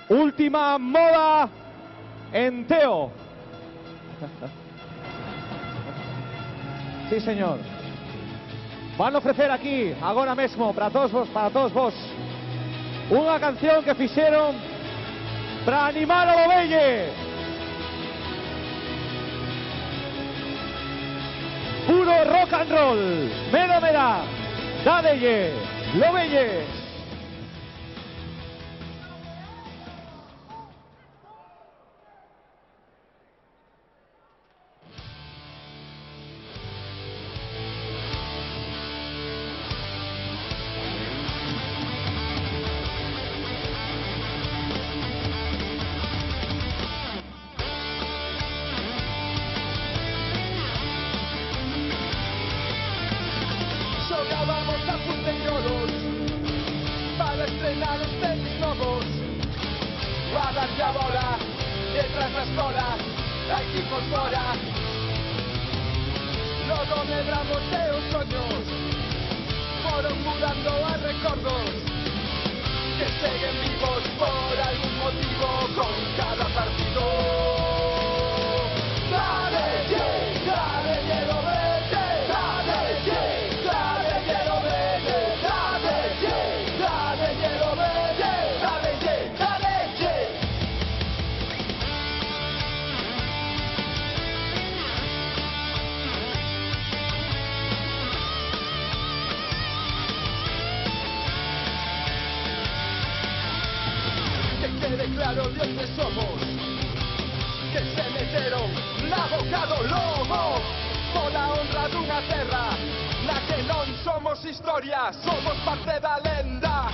Última moda en Teo. Sí, señor. Van a ofrecer aquí, agora mesmo, para todos vos, unha canción que fixeron para animar o Lobelle. Puro rock and roll. Medo me dá. Dádelle, Lobelle. Xogábamos a punteirolos para estrenar os tenis novos, a darlle a bola detrás da escola, a equipos fora. Logo medramos e os soños foron mudando a recordos que seguen vivos por algún motivo con cada partido. Quede claro de onde somos, que se meteron na boca do lobo, pola honra dunha terra na que non somos historia, somos parte da lenda.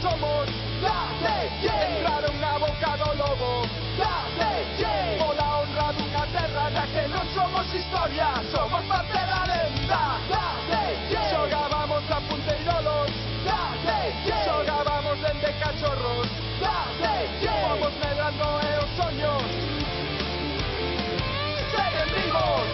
Somos entraron na boca do lobo, pola honra dunha terra na que non somos historia, somos parte da lenda. Xogábamos a punteirolos, xogábamos dende cachorros, fomos medrando e os soños seguen vivos.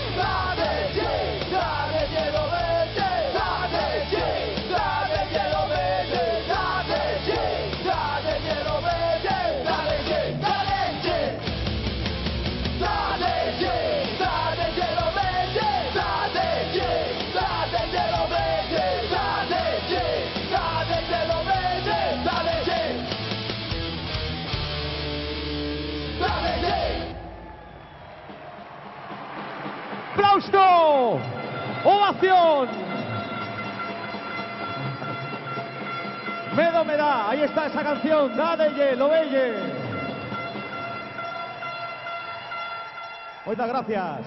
¡Aplauso! ¡Ovación! Medo me dá. Ahí está esa canción. Dádelle, Lobelle. Muchas gracias.